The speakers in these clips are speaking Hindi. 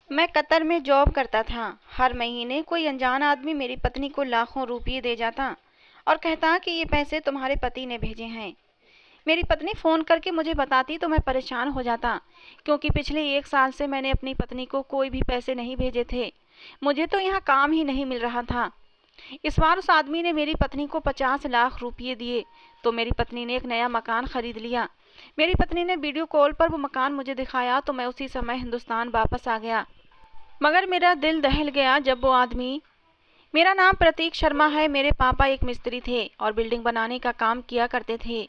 मैं कतर में जॉब करता था। हर महीने कोई अनजान आदमी मेरी पत्नी को लाखों रुपये दे जाता और कहता कि ये पैसे तुम्हारे पति ने भेजे हैं। मेरी पत्नी फ़ोन करके मुझे बताती तो मैं परेशान हो जाता, क्योंकि पिछले 1 साल से मैंने अपनी पत्नी को कोई भी पैसे नहीं भेजे थे। मुझे तो यहाँ काम ही नहीं मिल रहा था। इस बार उस आदमी ने मेरी पत्नी को 50 लाख रुपये दिए तो मेरी पत्नी ने एक नया मकान खरीद लिया। मेरी पत्नी ने वीडियो कॉल पर वो मकान मुझे दिखाया तो मैं उसी समय हिंदुस्तान वापस आ गया। मगर मेरा दिल दहल गया जब वो आदमी। मेरा नाम प्रतीक शर्मा है। मेरे पापा एक मिस्त्री थे और बिल्डिंग बनाने का काम किया करते थे।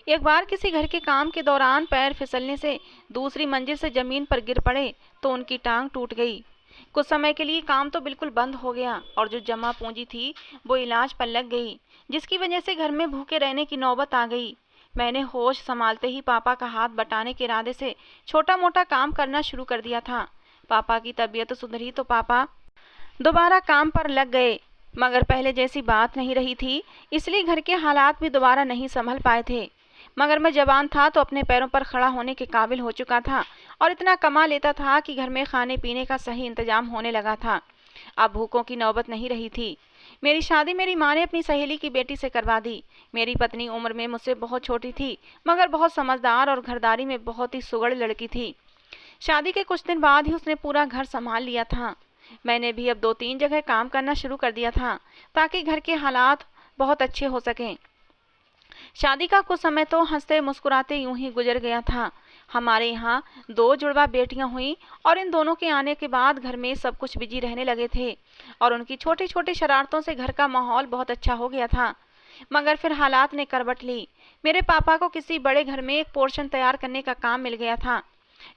एक बार किसी घर के काम के दौरान पैर फिसलने से दूसरी मंजिल से जमीन पर गिर पड़े तो उनकी टांग टूट गई। कुछ समय के लिए काम तो बिल्कुल बंद हो गया और जो जमा पूंजी थी वो इलाज पर लग गई, जिसकी वजह से घर में भूखे रहने की नौबत आ गई। मैंने होश संभालते ही पापा का हाथ बटाने के इरादे से छोटा मोटा काम करना शुरू कर दिया था। पापा की तबीयत सुधरी तो पापा दोबारा काम पर लग गए, मगर पहले जैसी बात नहीं रही थी, इसलिए घर के हालात भी दोबारा नहीं संभल पाए थे। मगर मैं जवान था तो अपने पैरों पर खड़ा होने के काबिल हो चुका था और इतना कमा लेता था कि घर में खाने पीने का सही इंतजाम होने लगा था। अब भूखों की नौबत नहीं रही थी। मेरी शादी मेरी माँ ने अपनी सहेली की बेटी से करवा दी। मेरी पत्नी उम्र में मुझसे बहुत छोटी थी, मगर बहुत समझदार और घरदारी में बहुत ही सुगड़ लड़की थी। शादी के कुछ दिन बाद ही उसने पूरा घर संभाल लिया था। मैंने भी अब 2-3 जगह काम करना शुरू कर दिया था ताकि घर के हालात बहुत अच्छे हो सकें। शादी का कुछ समय तो हंसते मुस्कुराते यूं ही गुजर गया था। हमारे यहाँ 2 जुड़वा बेटियां हुई और इन दोनों के आने के बाद घर में सब कुछ बिजी रहने लगे थे और उनकी छोटी छोटी शरारतों से घर का माहौल बहुत अच्छा हो गया था। मगर फिर हालात ने करवट ली। मेरे पापा को किसी बड़े घर में एक पोर्शन तैयार करने का काम मिल गया था,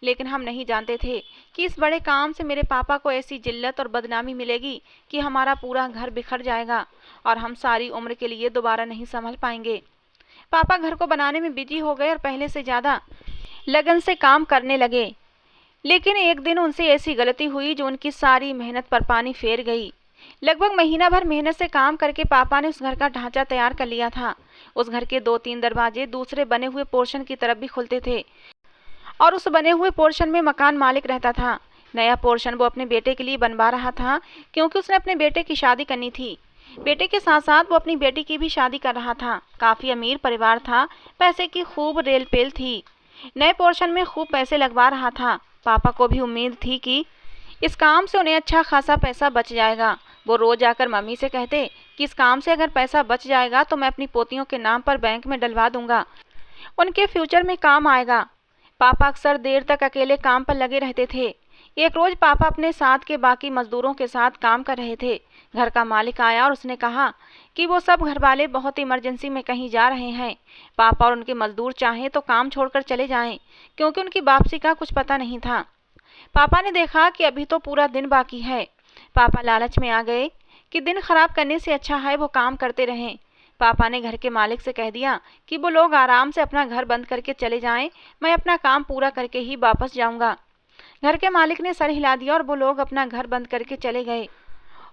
लेकिन हम नहीं जानते थे कि इस बड़े काम से मेरे पापा को ऐसी जिल्लत और बदनामी मिलेगी कि हमारा पूरा घर बिखर जाएगा और हम सारी उम्र के लिए दोबारा नहीं संभल पाएंगे। पापा घर को बनाने में बिजी हो गए और पहले से ज़्यादा लगन से काम करने लगे। लेकिन एक दिन उनसे ऐसी गलती हुई जो उनकी सारी मेहनत पर पानी फेर गई। लगभग महीना भर मेहनत से काम करके पापा ने उस घर का ढांचा तैयार कर लिया था। उस घर के 2-3 दरवाजे दूसरे बने हुए पोर्शन की तरफ भी खुलते थे और उस बने हुए पोर्शन में मकान मालिक रहता था। नया पोर्शन वो अपने बेटे के लिए बनवा रहा था, क्योंकि उसने अपने बेटे की शादी करनी थी। बेटे के साथ साथ वो अपनी बेटी की भी शादी कर रहा था। काफ़ी अमीर परिवार था, पैसे की खूब रेल पेल थी। नए पोर्शन में खूब पैसे लगवा रहा था। पापा को भी उम्मीद थी कि इस काम से उन्हें अच्छा खासा पैसा बच जाएगा। वो रोज आकर मम्मी से कहते कि इस काम से अगर पैसा बच जाएगा तो मैं अपनी पोतियों के नाम पर बैंक में डलवा दूंगा, उनके फ्यूचर में काम आएगा। पापा अक्सर देर तक अकेले काम पर लगे रहते थे। एक रोज पापा अपने साथ के बाकी मजदूरों के साथ काम कर रहे थे। घर का मालिक आया और उसने कहा कि वो सब घरवाले बहुत इमरजेंसी में कहीं जा रहे हैं। पापा और उनके मजदूर चाहें तो काम छोड़कर चले जाएं, क्योंकि उनकी वापसी का कुछ पता नहीं था। पापा ने देखा कि अभी तो पूरा दिन बाकी है। पापा लालच में आ गए कि दिन खराब करने से अच्छा है वो काम करते रहें। पापा ने घर के मालिक से कह दिया कि वो लोग आराम से अपना घर बंद करके चले जाएं, मैं अपना काम पूरा करके ही वापस जाऊंगा। घर के मालिक ने सर हिला दिया और वो लोग अपना घर बंद करके चले गए।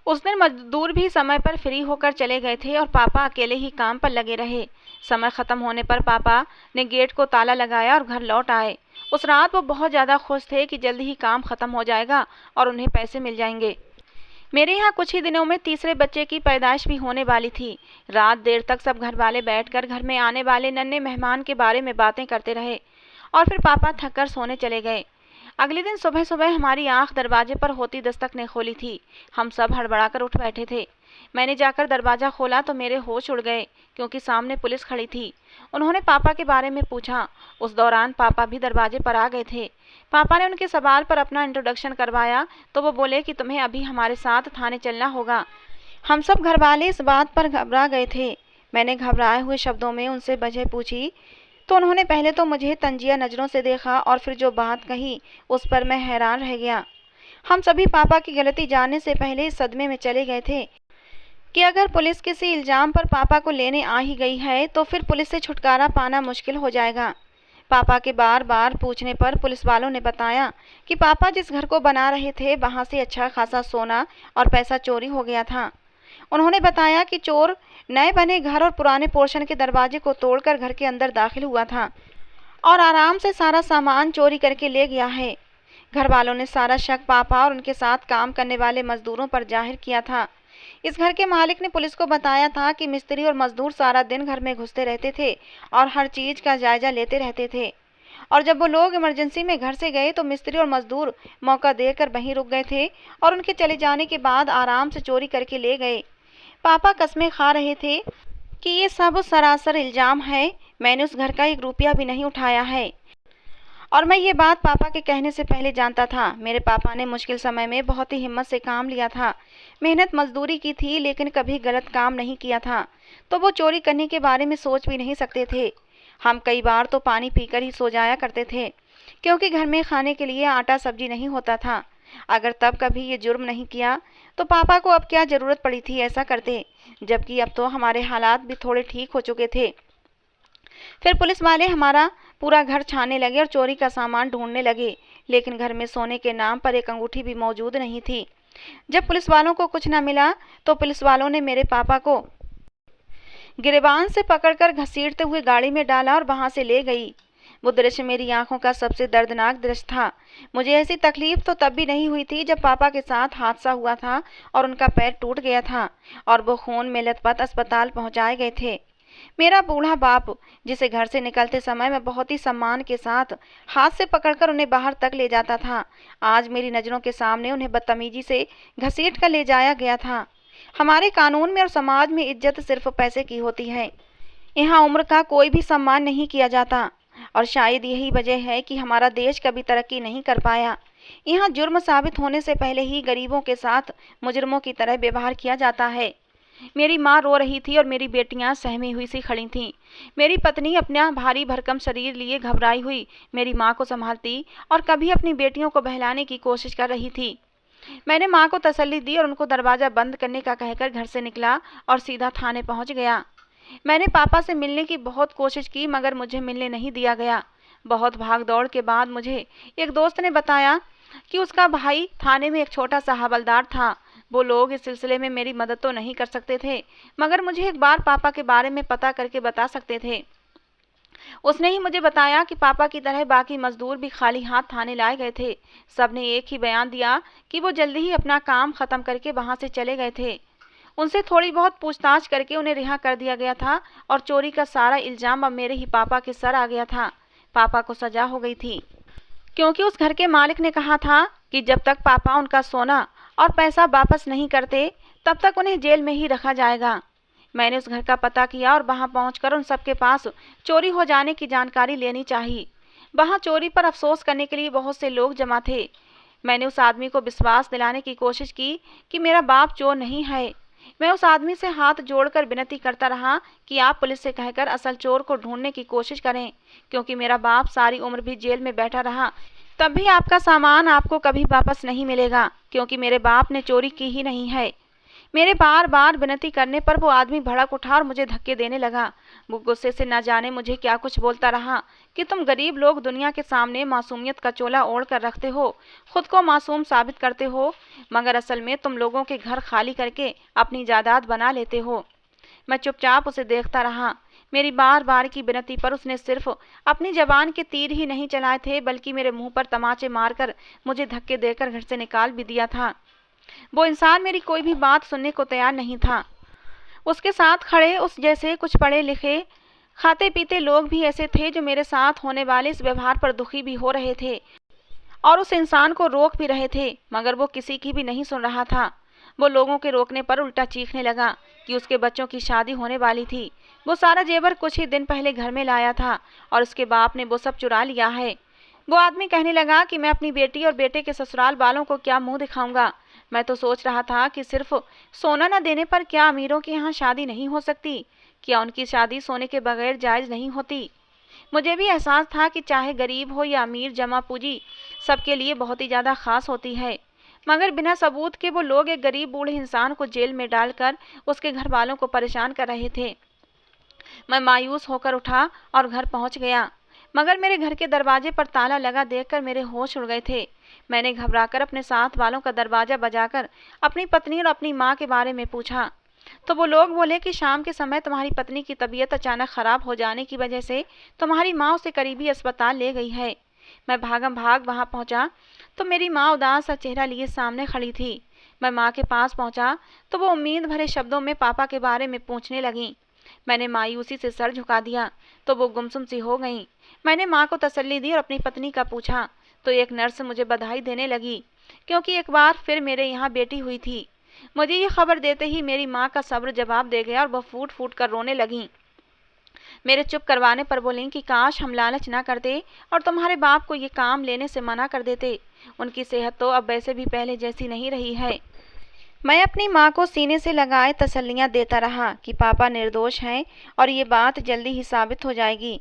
उस दिन मजदूर भी समय पर फ्री होकर चले गए थे और पापा अकेले ही काम पर लगे रहे। समय खत्म होने पर पापा ने गेट को ताला लगाया और घर लौट आए। उस रात वो बहुत ज़्यादा खुश थे कि जल्द ही काम खत्म हो जाएगा और उन्हें पैसे मिल जाएंगे। मेरे यहाँ कुछ ही दिनों में तीसरे बच्चे की पैदाइश भी होने वाली थी। रात देर तक सब घर वाले बैठकर घर में आने वाले नन्हे मेहमान के बारे में बातें करते रहे और फिर पापा थक कर सोने चले गए। अगले दिन सुबह सुबह हमारी आंख दरवाजे पर होती दस्तक ने खोली थी। हम सब हड़बड़ाकर उठ बैठे थे। मैंने जाकर दरवाज़ा खोला तो मेरे होश उड़ गए, क्योंकि सामने पुलिस खड़ी थी। उन्होंने पापा के बारे में पूछा। उस दौरान पापा भी दरवाजे पर आ गए थे। पापा ने उनके सवाल पर अपना इंट्रोडक्शन करवाया तो वो बोले कि तुम्हें अभी हमारे साथ थाने चलना होगा। हम सब घर वाले इस बात पर घबरा गए थे। मैंने घबराए हुए शब्दों में उनसे वजह पूछी तो उन्होंने पहले तो मुझे तंजिया नज़रों से देखा और फिर जो बात कही उस पर मैं हैरान रह गया। हम सभी पापा की गलती जानने से पहले इस सदमे में चले गए थे कि अगर पुलिस किसी इल्ज़ाम पर पापा को लेने आ ही गई है तो फिर पुलिस से छुटकारा पाना मुश्किल हो जाएगा। पापा के बार बार पूछने पर पुलिस वालों ने बताया कि पापा जिस घर को बना रहे थे वहाँ से अच्छा खासा सोना और पैसा चोरी हो गया था। उन्होंने बताया कि चोर नए बने घर और पुराने पोर्शन के दरवाजे को तोड़कर घर के अंदर दाखिल हुआ था और आराम से सारा सामान चोरी करके ले गया है। घर वालों ने सारा शक पापा और उनके साथ काम करने वाले मजदूरों पर जाहिर किया था। इस घर के मालिक ने पुलिस को बताया था कि मिस्त्री और मजदूर सारा दिन घर में घुसते रहते थे और हर चीज का जायजा लेते रहते थे, और जब वो लोग इमरजेंसी में घर से गए तो मिस्त्री और मजदूर मौका देकर वहीं रुक गए थे और उनके चले जाने के बाद आराम से चोरी करके ले गए। पापा कस्में खा रहे थे कि ये सब सरासर इल्जाम है, मैंने उस घर का 1 रुपया भी नहीं उठाया है। और मैं ये बात पापा के कहने से पहले जानता था। मेरे पापा ने मुश्किल समय में बहुत ही हिम्मत से काम लिया था, मेहनत मजदूरी की थी, लेकिन कभी गलत काम नहीं किया था, तो वो चोरी करने के बारे में सोच भी नहीं सकते थे। हम कई बार तो पानी पीकर ही सो जाया करते थे, क्योंकि घर में खाने के लिए आटा सब्जी नहीं होता था। अगर तब कभी ये जुर्म नहीं किया तो पापा को अब क्या ज़रूरत पड़ी थी ऐसा करते, जबकि अब तो हमारे हालात भी थोड़े ठीक हो चुके थे। फिर पुलिस वाले हमारा पूरा घर छानने लगे और चोरी का सामान ढूंढने लगे, लेकिन घर में सोने के नाम पर एक अंगूठी भी मौजूद नहीं थी। जब पुलिस वालों को कुछ न मिला तो पुलिस वालों ने मेरे पापा को गिरेबान से पकड़कर घसीटते हुए गाड़ी में डाला और वहां से ले गई। वो दृश्य मेरी आंखों का सबसे दर्दनाक दृश्य था। मुझे ऐसी तकलीफ तो तब भी नहीं हुई थी जब पापा के साथ हादसा हुआ था और उनका पैर टूट गया था और वो खून में लथपथ अस्पताल पहुंचाए गए थे। मेरा बूढ़ा बाप, जिसे घर से निकलते समय मैं बहुत ही सम्मान के साथ हाथ से पकड़कर उन्हें बाहर तक ले जाता था, आज मेरी नज़रों के सामने उन्हें बदतमीजी से घसीट कर ले जाया गया था। हमारे कानून में और समाज में इज्जत सिर्फ पैसे की होती है, यहाँ उम्र का कोई भी सम्मान नहीं किया जाता, और शायद यही वजह है कि हमारा देश कभी तरक्की नहीं कर पाया। यहाँ जुर्म साबित होने से पहले ही गरीबों के साथ मुजरिमों की तरह व्यवहार किया जाता है। मेरी माँ रो रही थी और मेरी बेटियां सहमी हुई सी खड़ी थीं। मेरी पत्नी अपना भारी भरकम शरीर लिए घबराई हुई मेरी माँ को संभालती और कभी अपनी बेटियों को बहलाने की कोशिश कर रही थी। मैंने माँ को तसल्ली दी और उनको दरवाज़ा बंद करने का कहकर घर से निकला और सीधा थाने पहुँच गया। मैंने पापा से मिलने की बहुत कोशिश की, मगर मुझे मिलने नहीं दिया गया। बहुत भाग दौड़ के बाद मुझे एक दोस्त ने बताया कि उसका भाई थाने में एक छोटा सा हवलदार था। वो लोग इस सिलसिले में मेरी मदद तो नहीं कर सकते थे, मगर मुझे एक बार पापा के बारे में पता करके बता सकते थे। उसने ही मुझे बताया कि पापा की तरह बाकी मजदूर भी खाली हाथ थाने लाए गए थे। सबने एक ही बयान दिया कि वो जल्दी ही अपना काम खत्म करके वहां से चले गए थे। उनसे थोड़ी बहुत पूछताछ करके उन्हें रिहा कर दिया गया था और चोरी का सारा इल्जाम अब मेरे ही पापा के सर आ गया था। पापा को सजा हो गई थी, क्योंकि उस घर के मालिक ने कहा था कि जब तक पापा उनका सोना और पैसा वापस नहीं करते तब तक उन्हें जेल में ही रखा जाएगा। मैंने उस घर का पता किया और वहां पहुंचकर उन सबके पास चोरी हो जाने की जानकारी लेनी चाहिए। वहां चोरी पर अफसोस करने के लिए बहुत से लोग जमा थे। मैंने उस आदमी को विश्वास दिलाने की कोशिश की कि मेरा बाप चोर नहीं है। मैं उस आदमी से हाथ जोड़कर विनती करता रहा कि आप पुलिस से कहकर असल चोर को ढूंढने की कोशिश करें, क्योंकि मेरा बाप सारी उम्र भी जेल में बैठा रहा तब भी आपका सामान आपको कभी वापस नहीं मिलेगा, क्योंकि मेरे बाप ने चोरी की ही नहीं है। मेरे बार बार विनती करने पर वो आदमी भड़क उठा और मुझे धक्के देने लगा। वो गुस्से से न जाने मुझे क्या कुछ बोलता रहा कि तुम गरीब लोग दुनिया के सामने मासूमियत का चोला ओढ़ कर रखते हो, खुद को मासूम साबित करते हो, मगर असल में तुम लोगों के घर खाली करके अपनी जायदाद बना लेते हो। मैं चुपचाप उसे देखता रहा। मेरी बार बार की विनती पर उसने सिर्फ अपनी जबान के तीर ही नहीं चलाए थे, बल्कि मेरे मुंह पर तमाचे मारकर मुझे धक्के देकर घर से निकाल भी दिया था। वो इंसान मेरी कोई भी बात सुनने को तैयार नहीं था। उसके साथ खड़े उस जैसे कुछ पढ़े लिखे खाते पीते लोग भी ऐसे थे जो मेरे साथ होने वाले इस व्यवहार पर दुखी भी हो रहे थे और उस इंसान को रोक भी रहे थे, मगर वो किसी की भी नहीं सुन रहा था। वो लोगों के रोकने पर उल्टा चीखने लगा कि उसके बच्चों की शादी होने वाली थी। वो सारा जेवर कुछ ही दिन पहले घर में लाया था और उसके बाप ने वो सब चुरा लिया है। वो आदमी कहने लगा कि मैं अपनी बेटी और बेटे के ससुराल वालों को क्या मुंह दिखाऊंगा। मैं तो सोच रहा था कि सिर्फ सोना न देने पर क्या अमीरों के यहाँ शादी नहीं हो सकती? क्या उनकी शादी सोने के बगैर जायज़ नहीं होती? मुझे भी एहसास था कि चाहे गरीब हो या अमीर, जमा पूंजी सबके लिए बहुत ही ज़्यादा खास होती है, मगर बिना सबूत के वो लोग एक गरीब बूढ़े इंसान को जेल में डालकर उसके घर वालों को परेशान कर रहे थे। मैं मायूस होकर उठा और घर पहुंच गया, मगर मेरे घर के दरवाजे पर ताला लगा देखकर मेरे होश उड़ गए थे। मैंने घबराकर अपने साथ वालों का दरवाज़ा बजाकर अपनी पत्नी और अपनी माँ के बारे में पूछा, तो वो लोग बोले कि शाम के समय तुम्हारी पत्नी की तबीयत अचानक ख़राब हो जाने की वजह से तुम्हारी माँ उसे करीबी अस्पताल ले गई है। मैं भागम भाग वहाँ पहुँचा तो मेरी माँ उदास सा चेहरा लिए सामने खड़ी थी। मैं माँ के पास पहुँचा तो वो उम्मीद भरे शब्दों में पापा के बारे में पूछने लगी। मैंने मायूसी से सर झुका दिया तो वो गुमसुम सी हो गईं। मैंने माँ को तसल्ली दी और अपनी पत्नी का पूछा तो एक नर्स मुझे बधाई देने लगी, क्योंकि एक बार फिर मेरे यहाँ बेटी हुई थी। मुझे ये खबर देते ही मेरी माँ का सब्र जवाब दे गया और वह फूट फूट कर रोने लगी। मेरे चुप करवाने पर बोलीं कि काश हम लालच ना करते और तुम्हारे बाप को ये काम लेने से मना कर देते। उनकी सेहत तो अब वैसे भी पहले जैसी नहीं रही है। मैं अपनी माँ को सीने से लगाए तसल्लियाँ देता रहा कि पापा निर्दोष हैं और ये बात जल्दी ही साबित हो जाएगी।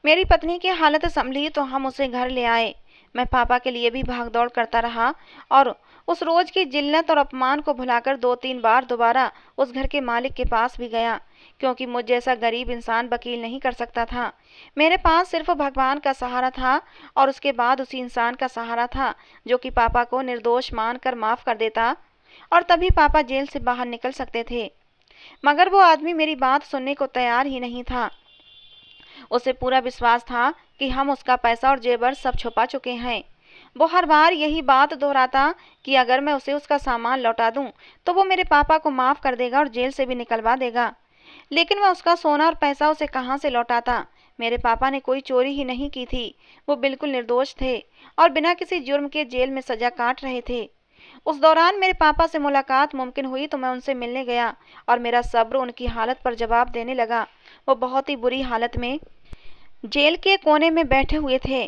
मेरी पत्नी की हालत संभली तो हम उसे घर ले आए। मैं पापा के लिए भी भागदौड़ करता रहा और उस रोज की जिल्लत और अपमान को भुलाकर 2-3 बार दोबारा उस घर के मालिक के पास भी गया, क्योंकि मुझ जैसा गरीब इंसान वकील नहीं कर सकता था। मेरे पास सिर्फ भगवान का सहारा था और उसके बाद उसी इंसान का सहारा था जो कि पापा को निर्दोष मानकर माफ़ कर देता और तभी पापा जेल से बाहर निकल सकते थे। मगर वो आदमी मेरी बात सुनने को तैयार ही नहीं था। उसे पूरा विश्वास था कि हम उसका पैसा और जेवर सब छुपा चुके हैं। वो हर बार यही बात दोहराता कि अगर मैं उसे उसका सामान लौटा दूं तो वो मेरे पापा को माफ़ कर देगा और जेल से भी निकलवा देगा। लेकिन मैं उसका सोना और पैसा उसे कहाँ से लौटाता? मेरे पापा ने कोई चोरी ही नहीं की थी। वो बिल्कुल निर्दोष थे और बिना किसी जुर्म के जेल में सजा काट रहे थे। उस दौरान मेरे पापा से मुलाकात मुमकिन हुई तो मैं उनसे मिलने गया और मेरा सब्र उनकी हालत पर जवाब देने लगा। वो बहुत ही बुरी हालत में जेल के कोने में बैठे हुए थे।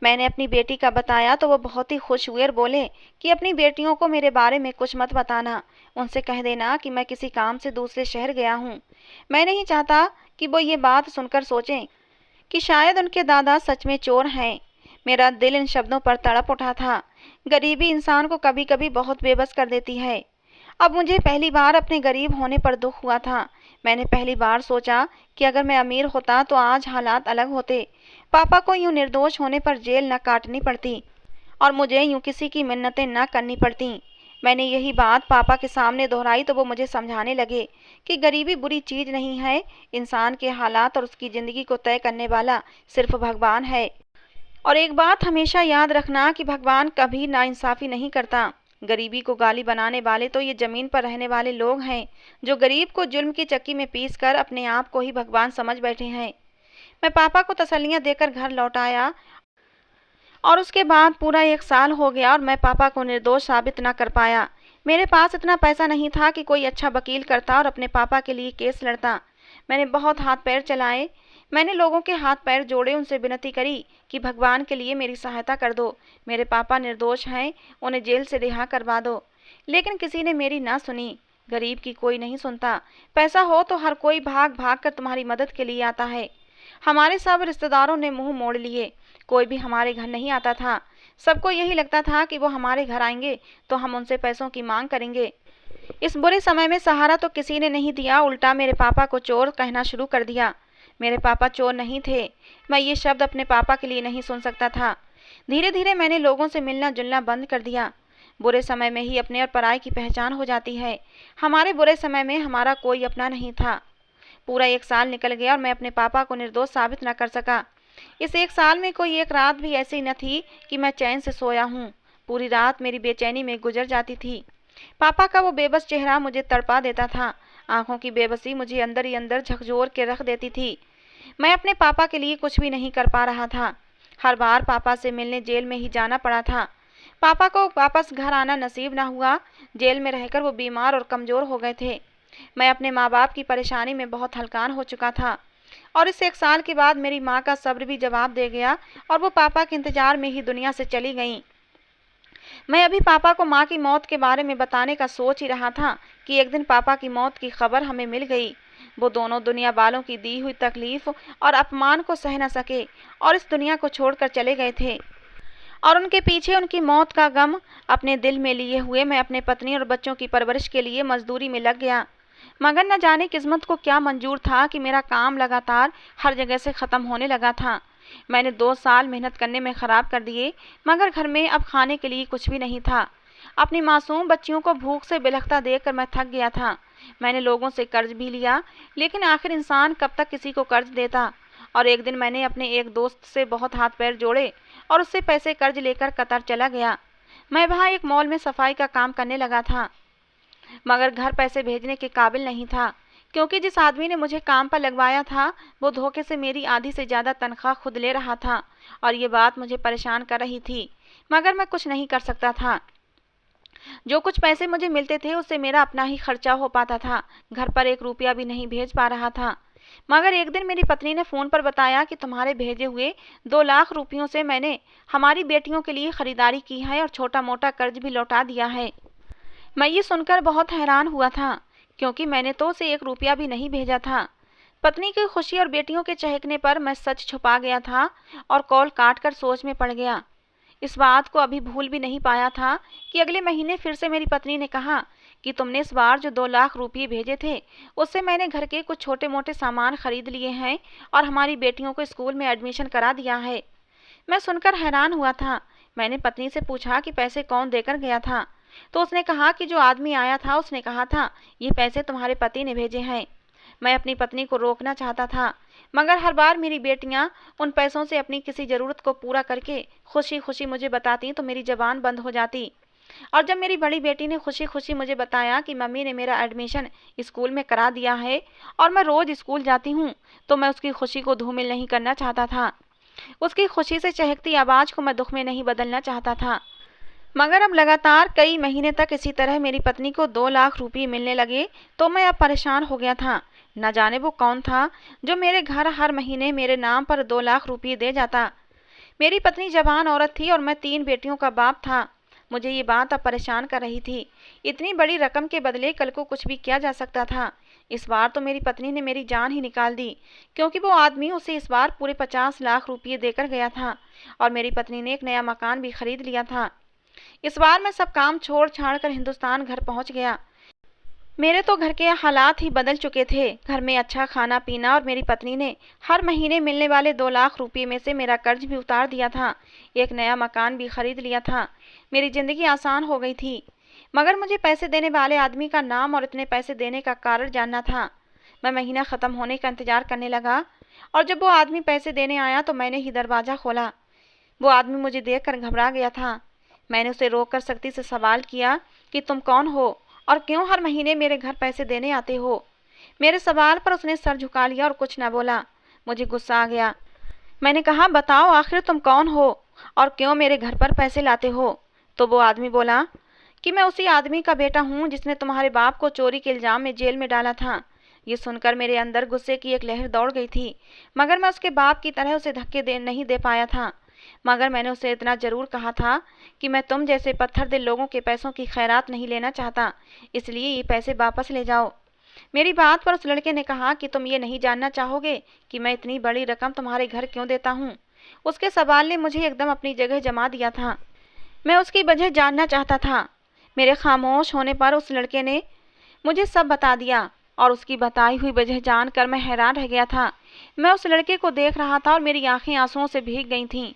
मैंने अपनी बेटी का बताया तो वो बहुत ही खुश हुए और बोले कि अपनी बेटियों को मेरे बारे में कुछ मत बताना, उनसे कह देना कि मैं किसी काम से दूसरे शहर गया हूँ। मैं नहीं चाहता कि वो ये बात सुनकर सोचें कि शायद उनके दादा सच में चोर हैं। मेरा दिल इन शब्दों पर तड़प उठा था। गरीबी इंसान को कभी कभी बहुत बेबस कर देती है। अब मुझे पहली बार अपने गरीब होने पर दुख हुआ था। मैंने पहली बार सोचा कि अगर मैं अमीर होता तो आज हालात अलग होते। पापा को यूं निर्दोष होने पर जेल न काटनी पड़ती और मुझे यूं किसी की मिन्नतें न करनी पड़ती। मैंने यही बात पापा के सामने दोहराई तो वो मुझे समझाने लगे कि गरीबी बुरी चीज़ नहीं है। इंसान के हालात और उसकी ज़िंदगी को तय करने वाला सिर्फ भगवान है। और एक बात हमेशा याद रखना कि भगवान कभी नाइंसाफ़ी नहीं करता। गरीबी को गाली बनाने वाले तो ये ज़मीन पर रहने वाले लोग हैं जो गरीब को जुल्म की चक्की में पीस कर अपने आप को ही भगवान समझ बैठे हैं। मैं पापा को तसल्लियाँ देकर घर लौट आया और उसके बाद पूरा 1 साल हो गया और मैं पापा को निर्दोष साबित न कर पाया। मेरे पास इतना पैसा नहीं था कि कोई अच्छा वकील करता और अपने पापा के लिए केस लड़ता। मैंने बहुत हाथ पैर चलाए। मैंने लोगों के हाथ पैर जोड़े, उनसे विनती करी कि भगवान के लिए मेरी सहायता कर दो। मेरे पापा निर्दोष हैं, उन्हें जेल से रिहा करवा दो। लेकिन किसी ने मेरी ना सुनी। गरीब की कोई नहीं सुनता। पैसा हो तो हर कोई भाग भाग कर तुम्हारी मदद के लिए आता है। हमारे सब रिश्तेदारों ने मुंह मोड़ लिए। कोई भी हमारे घर नहीं आता था। सबको यही लगता था कि वो हमारे घर आएंगे तो हम उनसे पैसों की मांग करेंगे। इस बुरे समय में सहारा तो किसी ने नहीं दिया, उल्टा मेरे पापा को चोर कहना शुरू कर दिया। मेरे पापा चोर नहीं थे। मैं ये शब्द अपने पापा के लिए नहीं सुन सकता था। धीरे धीरे मैंने लोगों से मिलना जुलना बंद कर दिया। बुरे समय में ही अपने और पराये की पहचान हो जाती है। हमारे बुरे समय में हमारा कोई अपना नहीं था। पूरा 1 साल निकल गया और मैं अपने पापा को निर्दोष साबित न कर सका। इस 1 साल में कोई एक रात भी ऐसी न थी कि मैं चैन से सोया हूँ। पूरी रात मेरी बेचैनी में गुजर जाती थी। पापा का वो बेबस चेहरा मुझे तड़पा देता था। आंखों की बेबसी मुझे अंदर ही अंदर झकझोर के रख देती थी। मैं अपने पापा के लिए कुछ भी नहीं कर पा रहा था। हर बार पापा से मिलने जेल में ही जाना पड़ा था। पापा को वापस घर आना नसीब ना हुआ। जेल में रहकर वो बीमार और कमज़ोर हो गए थे। मैं अपने माँ बाप की परेशानी में बहुत हलकान हो चुका था और इस 1 साल के बाद मेरी माँ का सब्र भी जवाब दे गया और वो पापा के इंतज़ार में ही दुनिया से चली गईं। मैं अभी पापा को माँ की मौत के बारे में बताने का सोच ही रहा था कि एक दिन पापा की मौत की खबर हमें मिल गई। वो दोनों दुनिया वालों की दी हुई तकलीफ और अपमान को सह न सके और इस दुनिया को छोड़कर चले गए थे और उनके पीछे उनकी मौत का गम अपने दिल में लिए हुए मैं अपने पत्नी और बच्चों की परवरिश के लिए मजदूरी में लग गया। मगर न जाने किस्मत को क्या मंजूर था कि मेरा काम लगातार हर जगह से ख़त्म होने लगा था। मैंने 2 साल मेहनत करने में ख़राब कर दिए, मगर घर में अब खाने के लिए कुछ भी नहीं था। अपनी मासूम बच्चियों को भूख से बिलखता देखकर मैं थक गया था। मैंने लोगों से कर्ज भी लिया, लेकिन आखिर इंसान कब तक किसी को कर्ज देता। और एक दिन मैंने अपने एक दोस्त से बहुत हाथ पैर जोड़े और उससे पैसे कर्ज लेकर कतर चला गया। मैं वहाँ एक मॉल में सफाई का काम करने लगा था, मगर घर पैसे भेजने के काबिल नहीं था, क्योंकि जिस आदमी ने मुझे काम पर लगवाया था वो धोखे से मेरी आधी से ज़्यादा तनख्वाह खुद ले रहा था और ये बात मुझे परेशान कर रही थी, मगर मैं कुछ नहीं कर सकता था। जो कुछ पैसे मुझे मिलते थे उससे मेरा अपना ही खर्चा हो पाता था, घर पर 1 रुपया भी नहीं भेज पा रहा था। मगर एक दिन मेरी पत्नी ने फ़ोन पर बताया कि तुम्हारे भेजे हुए 2 लाख रुपयों से मैंने हमारी बेटियों के लिए खरीदारी की है और छोटा मोटा कर्ज भी लौटा दिया है। मैं ये सुनकर बहुत हैरान हुआ था, क्योंकि मैंने तो उसे 1 रुपया भी नहीं भेजा था। पत्नी की खुशी और बेटियों के चहकने पर मैं सच छुपा गया था और कॉल काट कर सोच में पड़ गया। इस बात को अभी भूल भी नहीं पाया था कि अगले महीने फिर से मेरी पत्नी ने कहा कि तुमने इस बार जो 2 लाख रुपये भेजे थे उससे मैंने घर के कुछ छोटे मोटे सामान खरीद लिए हैं और हमारी बेटियों को स्कूल में एडमिशन करा दिया है। मैं सुनकर हैरान हुआ था। मैंने पत्नी से पूछा कि पैसे कौन देकर गया था, तो उसने कहा कि जो आदमी आया था उसने कहा था ये पैसे तुम्हारे पति ने भेजे हैं। मैं अपनी पत्नी को रोकना चाहता था, मगर हर बार मेरी बेटियां उन पैसों से अपनी किसी ज़रूरत को पूरा करके खुशी खुशी मुझे बताती तो मेरी ज़बान बंद हो जाती। और जब मेरी बड़ी बेटी ने खुशी खुशी मुझे बताया कि मम्मी ने मेरा एडमिशन स्कूल में करा दिया है और मैं रोज़ स्कूल जाती हूँ, तो मैं उसकी खुशी को धूमिल नहीं करना चाहता था। उसकी खुशी से चहकती आवाज़ को मैं दुख में नहीं बदलना चाहता था। मगर अब लगातार कई महीने तक इसी तरह मेरी पत्नी को 2 लाख रुपये मिलने लगे तो मैं अब परेशान हो गया था। न जाने वो कौन था जो मेरे घर हर महीने मेरे नाम पर 2 लाख रुपये दे जाता। मेरी पत्नी जवान औरत थी और मैं 3 बेटियों का बाप था। मुझे ये बात अब परेशान कर रही थी। इतनी बड़ी रकम के बदले कल को कुछ भी किया जा सकता था। इस बार तो मेरी पत्नी ने मेरी जान ही निकाल दी, क्योंकि वो आदमी उसे इस बार पूरे 50 लाख रुपये देकर गया था और मेरी पत्नी ने एक नया मकान भी खरीद लिया था। इस बार मैं सब काम छोड़ छाड़ कर हिंदुस्तान घर पहुंच गया। मेरे तो घर के हालात ही बदल चुके थे। घर में अच्छा खाना पीना और मेरी पत्नी ने हर महीने मिलने वाले 2 लाख रुपये में से मेरा कर्ज भी उतार दिया था। एक नया मकान भी खरीद लिया था। मेरी ज़िंदगी आसान हो गई थी। मगर मुझे पैसे देने वाले आदमी का नाम और इतने पैसे देने का कारण जानना था। मैं महीना ख़त्म होने का इंतज़ार करने लगा और जब वो आदमी पैसे देने आया तो मैंने ही दरवाज़ा खोला। वो आदमी मुझे देखकर घबरा गया था। मैंने उसे रोककर सख्ती से सवाल किया कि तुम कौन हो और क्यों हर महीने मेरे घर पैसे देने आते हो। मेरे सवाल पर उसने सर झुका लिया और कुछ न बोला। मुझे गुस्सा आ गया। मैंने कहा, बताओ आखिर तुम कौन हो और क्यों मेरे घर पर पैसे लाते हो। तो वो आदमी बोला कि मैं उसी आदमी का बेटा हूँ जिसने तुम्हारे बाप को चोरी के इल्ज़ाम में जेल में डाला था। ये सुनकर मेरे अंदर गुस्से की एक लहर दौड़ गई थी, मगर मैं उसके बाप की तरह उसे धक्के नहीं दे पाया था। मगर मैंने उसे इतना ज़रूर कहा था कि मैं तुम जैसे पत्थर दिल लोगों के पैसों की खैरात नहीं लेना चाहता, इसलिए ये पैसे वापस ले जाओ। मेरी बात पर उस लड़के ने कहा कि तुम ये नहीं जानना चाहोगे कि मैं इतनी बड़ी रकम तुम्हारे घर क्यों देता हूँ। उसके सवाल ने मुझे एकदम अपनी जगह जमा दिया था। मैं उसकी वजह जानना चाहता था। मेरे खामोश होने पर उस लड़के ने मुझे सब बता दिया और उसकी बताई हुई वजह जानकर मैं हैरान रह गया था। मैं उस लड़के को देख रहा था और मेरी आंखें आंसुओं से भीग गई थीं।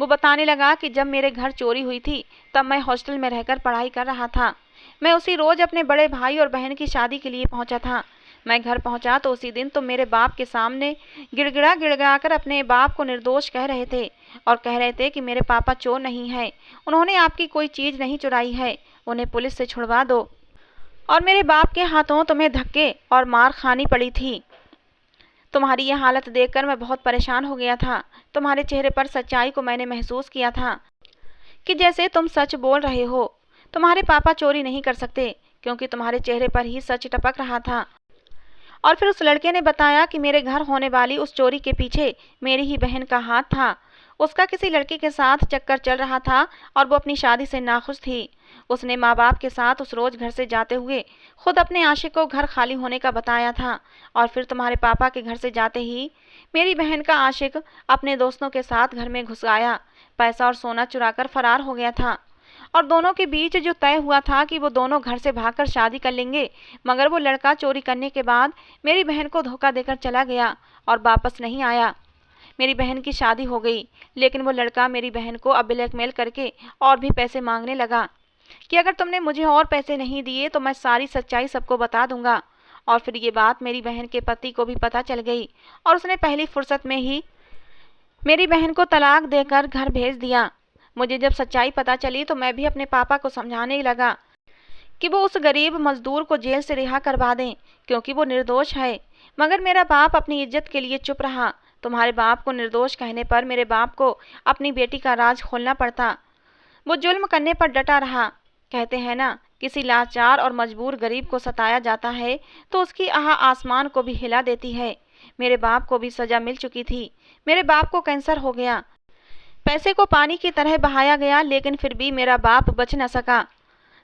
वो बताने लगा कि जब मेरे घर चोरी हुई थी तब मैं हॉस्टल में रहकर पढ़ाई कर रहा था। मैं उसी रोज़ अपने बड़े भाई और बहन की शादी के लिए पहुंचा था। मैं घर पहुंचा तो उसी दिन तुम मेरे बाप के सामने गिड़गिड़ा कर अपने बाप को निर्दोष कह रहे थे और कह रहे थे कि मेरे पापा चोर नहीं है, उन्होंने आपकी कोई चीज़ नहीं चुराई है, उन्हें पुलिस से छुड़वा दो। और मेरे बाप के हाथों तुम्हें धक्के और मार खानी पड़ी थी। तुम्हारी यह हालत देखकर मैं बहुत परेशान हो गया था। तुम्हारे चेहरे पर सच्चाई को मैंने महसूस किया था कि जैसे तुम सच बोल रहे हो। तुम्हारे पापा चोरी नहीं कर सकते, क्योंकि तुम्हारे चेहरे पर ही सच टपक रहा था। और फिर उस लड़के ने बताया कि मेरे घर होने वाली उस चोरी के पीछे मेरी ही बहन का हाथ था। उसका किसी लड़के के साथ चक्कर चल रहा था और वो अपनी शादी से नाखुश थी। उसने माँ बाप के साथ उस रोज़ घर से जाते हुए खुद अपने आशिक को घर खाली होने का बताया था और फिर तुम्हारे पापा के घर से जाते ही मेरी बहन का आशिक अपने दोस्तों के साथ घर में घुस आया, पैसा और सोना चुराकर फरार हो गया था। और दोनों के बीच जो तय हुआ था कि वो दोनों घर से भागकर शादी कर लेंगे, मगर वो लड़का चोरी करने के बाद मेरी बहन को धोखा देकर चला गया और वापस नहीं आया। मेरी बहन की शादी हो गई, लेकिन वो लड़का मेरी बहन को अब ब्लैकमेल करके और भी पैसे मांगने लगा कि अगर तुमने मुझे और पैसे नहीं दिए तो मैं सारी सच्चाई सबको बता दूंगा। और फिर ये बात मेरी बहन के पति को भी पता चल गई और उसने पहली फुर्सत में ही मेरी बहन को तलाक देकर घर भेज दिया। मुझे जब सच्चाई पता चली तो मैं भी अपने पापा को समझाने लगा कि वो उस गरीब मजदूर को जेल से रिहा करवा दें, क्योंकि वो निर्दोष है। मगर मेरा बाप अपनी इज्जत के लिए चुप रहा। तुम्हारे बाप को निर्दोष कहने पर मेरे बाप को अपनी बेटी का राज खोलना पड़ता। वो जुल्म करने पर डटा रहा। कहते हैं ना, किसी लाचार और मजबूर गरीब को सताया जाता है तो उसकी आह आसमान को भी हिला देती है। मेरे बाप को भी सजा मिल चुकी थी। मेरे बाप को कैंसर हो गया। पैसे को पानी की तरह बहाया गया, लेकिन फिर भी मेरा बाप बच न सका।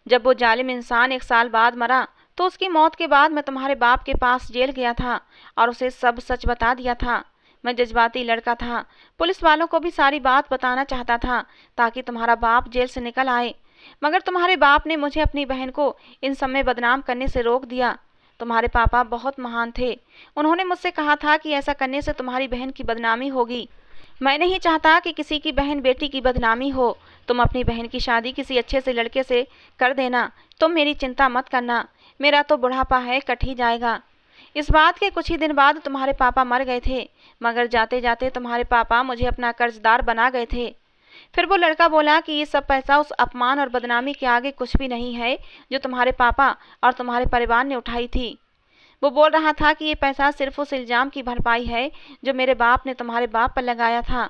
जब वो जालिम इंसान 1 साल बाद मरा तो उसकी मौत के बाद मैं तुम्हारे बाप के पास जेल गया था और उसे सब सच बता दिया था। मैं जज्बाती लड़का था। पुलिस वालों को भी सारी बात बताना चाहता था ताकि तुम्हारा बाप जेल से निकल आए। मगर तुम्हारे बाप ने मुझे अपनी बहन को इन सब में बदनाम करने से रोक दिया। तुम्हारे पापा बहुत महान थे। उन्होंने मुझसे कहा था कि ऐसा करने से तुम्हारी बहन की बदनामी होगी। मैं नहीं चाहता कि किसी की बहन बेटी की बदनामी हो। तुम अपनी बहन की शादी किसी अच्छे से लड़के से कर देना। तुम मेरी चिंता मत करना। मेरा तो बुढ़ापा है, कट ही जाएगा। इस बात के कुछ ही दिन बाद तुम्हारे पापा मर गए थे, मगर जाते जाते तुम्हारे पापा मुझे अपना कर्जदार बना गए थे। फिर वो लड़का बोला कि ये सब पैसा उस अपमान और बदनामी के आगे कुछ भी नहीं है जो तुम्हारे पापा और तुम्हारे परिवार ने उठाई थी। वो बोल रहा था कि ये पैसा सिर्फ उस इल्ज़ाम की भरपाई है जो मेरे बाप ने तुम्हारे बाप पर लगाया था।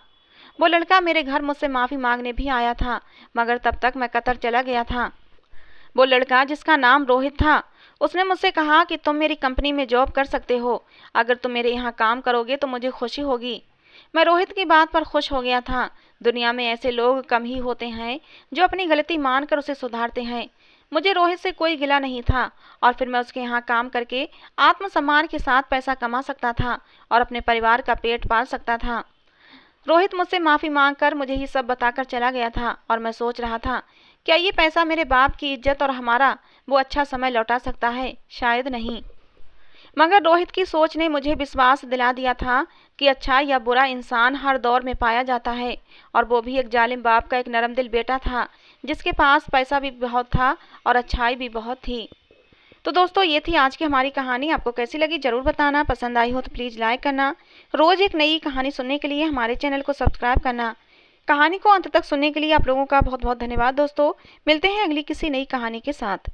वो लड़का मेरे घर मुझसे माफ़ी मांगने भी आया था, मगर तब तक मैं कतर चला गया था। वो लड़का जिसका नाम रोहित था, उसने मुझसे कहा कि तुम मेरी कंपनी में जॉब कर सकते हो। अगर तुम मेरे यहाँ काम करोगे तो मुझे खुशी होगी। मैं रोहित की बात पर खुश हो गया था। दुनिया में ऐसे लोग कम ही होते हैं जो अपनी गलती मानकर उसे सुधारते हैं। मुझे रोहित से कोई गिला नहीं था और फिर मैं उसके यहाँ काम करके आत्मसम्मान के साथ पैसा कमा सकता था और अपने परिवार का पेट पाल सकता था। रोहित मुझसे माफ़ी मांगकर मुझे ही सब बताकर चला गया था और मैं सोच रहा था, क्या ये पैसा मेरे बाप की इज्जत और हमारा वो अच्छा समय लौटा सकता है? शायद नहीं। मगर रोहित की सोच ने मुझे विश्वास दिला दिया था कि अच्छा या बुरा इंसान हर दौर में पाया जाता है, और वो भी एक जालिम बाप का एक नरम दिल बेटा था जिसके पास पैसा भी बहुत था और अच्छाई भी बहुत थी। तो दोस्तों, ये थी आज की हमारी कहानी। आपको कैसी लगी ज़रूर बताना। पसंद आई हो तो प्लीज़ लाइक करना। रोज़ एक नई कहानी सुनने के लिए हमारे चैनल को सब्सक्राइब करना। कहानी को अंत तक सुनने के लिए आप लोगों का बहुत बहुत धन्यवाद दोस्तों। मिलते हैं अगली किसी नई कहानी के साथ।